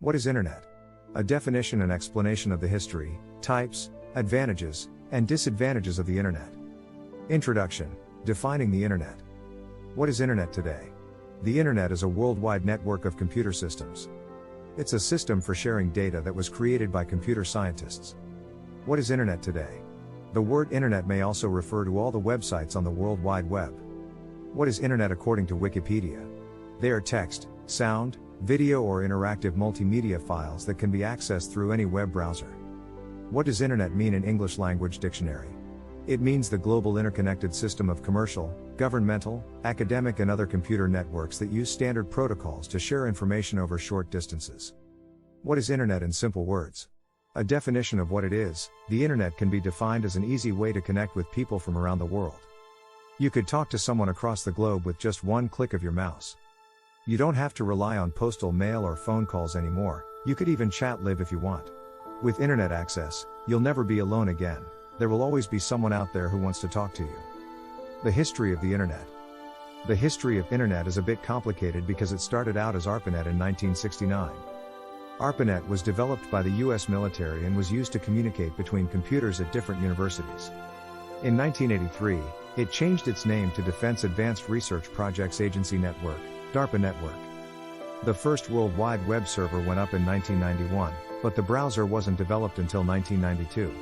What is Internet? A definition and explanation of the history, types, advantages, and disadvantages of the Internet. Introduction. Defining the Internet. What is Internet today? The Internet is a worldwide network of computer systems. It's a system for sharing data that was created by computer scientists. What is Internet today? The word Internet may also refer to all the websites on the World Wide Web. What is Internet according to Wikipedia? They are text, sound, video or interactive multimedia files that can be accessed through any web browser. What does Internet mean in English Language Dictionary? It means the global interconnected system of commercial, governmental, academic and other computer networks that use standard protocols to share information over short distances. What is Internet in simple words? A definition of what it is, the Internet can be defined as an easy way to connect with people from around the world. You could talk to someone across the globe with just one click of your mouse. You don't have to rely on postal mail or phone calls anymore, you could even chat live if you want. With Internet access, you'll never be alone again, there will always be someone out there who wants to talk to you. The history of the Internet. The history of Internet is a bit complicated because it started out as ARPANET in 1969. ARPANET was developed by the US military and was used to communicate between computers at different universities. In 1983, it changed its name to Defense Advanced Research Projects Agency Network, DARPA Network. The first World Wide Web server went up in 1991, but the browser wasn't developed until 1992.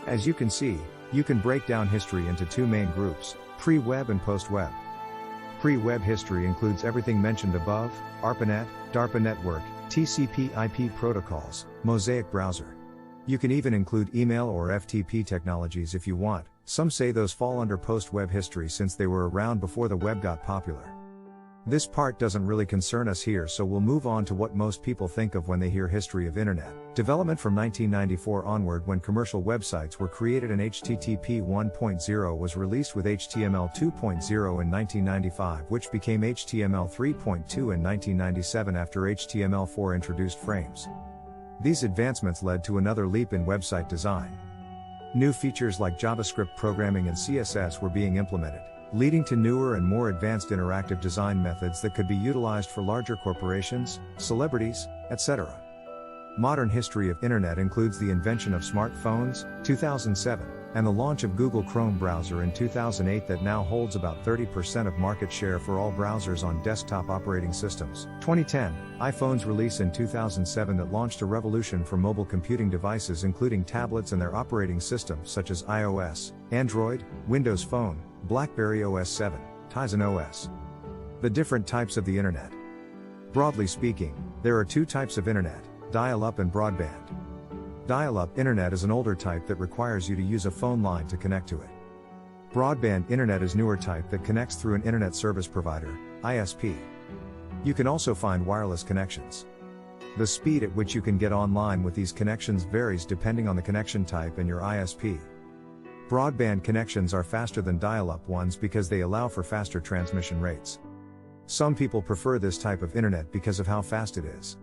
As you can see, you can break down history into two main groups, pre-web and post-web. Pre-web history includes everything mentioned above, ARPANET, DARPA Network, TCP/IP protocols, Mosaic browser. You can even include email or FTP technologies if you want. Some say those fall under post-web history since they were around before the web got popular. This part doesn't really concern us here, so we'll move on to what most people think of when they hear history of Internet. Development from 1994 onward, when commercial websites were created and HTTP 1.0 was released with HTML 2.0 in 1995, which became HTML 3.2 in 1997 after HTML4 introduced frames. These advancements led to another leap in website design. New features like JavaScript programming and CSS were being implemented, leading to newer and more advanced interactive design methods that could be utilized for larger corporations, celebrities, etc. Modern history of Internet includes the invention of smartphones, 2007, and the launch of Google Chrome browser in 2008 that now holds about 30% of market share for all browsers on desktop operating systems. 2010, iPhone's release in 2007 that launched a revolution for mobile computing devices including tablets and their operating systems such as iOS, Android, Windows Phone, BlackBerry OS 7, Tizen OS. The different types of the Internet. Broadly speaking, there are two types of Internet, dial-up and broadband. Dial-up Internet is an older type that requires you to use a phone line to connect to it. Broadband Internet is newer type that connects through an Internet Service Provider, ISP. You can also find wireless connections. The speed at which you can get online with these connections varies depending on the connection type and your ISP. Broadband connections are faster than dial-up ones because they allow for faster transmission rates. Some people prefer this type of Internet because of how fast it is.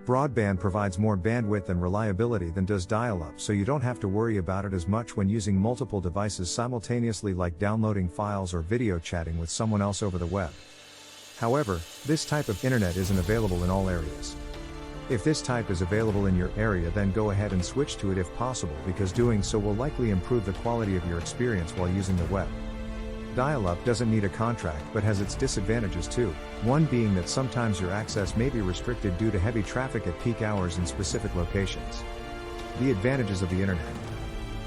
Broadband provides more bandwidth and reliability than does dial-up, so you don't have to worry about it as much when using multiple devices simultaneously, like downloading files or video chatting with someone else over the web. However, this type of Internet isn't available in all areas. If this type is available in your area, then go ahead and switch to it if possible, because doing so will likely improve the quality of your experience while using the web. Dial-up doesn't need a contract but has its disadvantages too, one being that sometimes your access may be restricted due to heavy traffic at peak hours in specific locations. The advantages of the Internet.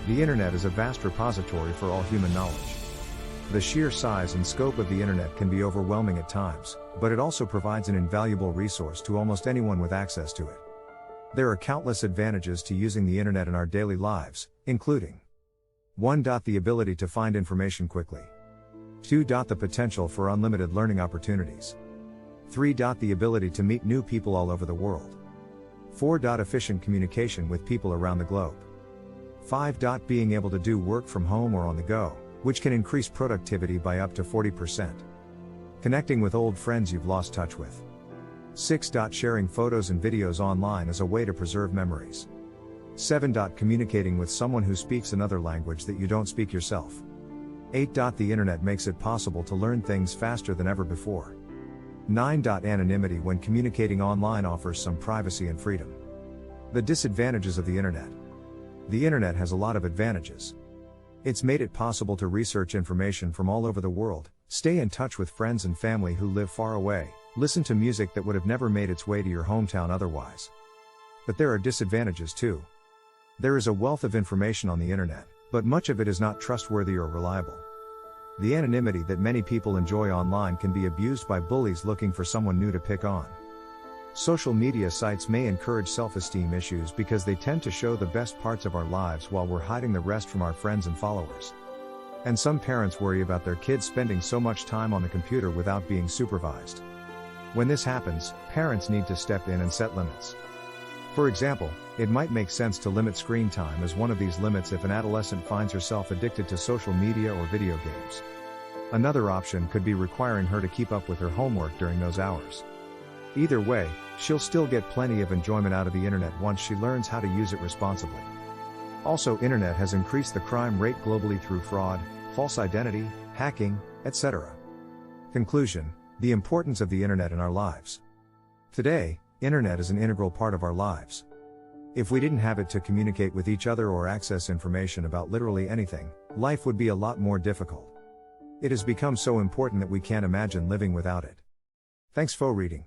The Internet is a vast repository for all human knowledge. The sheer size and scope of the Internet can be overwhelming at times, but it also provides an invaluable resource to almost anyone with access to it. There are countless advantages to using the Internet in our daily lives, including 1. The ability to find information quickly. 2. The potential for unlimited learning opportunities. 3. The ability to meet new people all over the world. 4. Efficient communication with people around the globe. 5. Being able to do work from home or on the go, which can increase productivity by up to 40%. Connecting with old friends you've lost touch with. 6. Sharing photos and videos online as a way to preserve memories. 7. Communicating with someone who speaks another language that you don't speak yourself. 8. The Internet makes it possible to learn things faster than ever before. 9. Anonymity when communicating online offers some privacy and freedom. The disadvantages of the internet. The internet has a lot of advantages. It's made it possible to research information from all over the world, stay in touch with friends and family who live far away, listen to music that would have never made its way to your hometown otherwise. But there are disadvantages too. There is a wealth of information on the internet, but much of it is not trustworthy or reliable. The anonymity that many people enjoy online can be abused by bullies looking for someone new to pick on. Social media sites may encourage self-esteem issues because they tend to show the best parts of our lives while we're hiding the rest from our friends and followers. And some parents worry about their kids spending so much time on the computer without being supervised. When this happens, parents need to step in and set limits. For example, it might make sense to limit screen time as one of these limits if an adolescent finds herself addicted to social media or video games. Another option could be requiring her to keep up with her homework during those hours. Either way, she'll still get plenty of enjoyment out of the internet once she learns how to use it responsibly. Also, internet has increased the crime rate globally through fraud, false identity, hacking, etc. Conclusion: the importance of the internet in our lives. Today, internet is an integral part of our lives. If we didn't have it to communicate with each other or access information about literally anything, life would be a lot more difficult. It has become so important that we can't imagine living without it. Thanks for reading.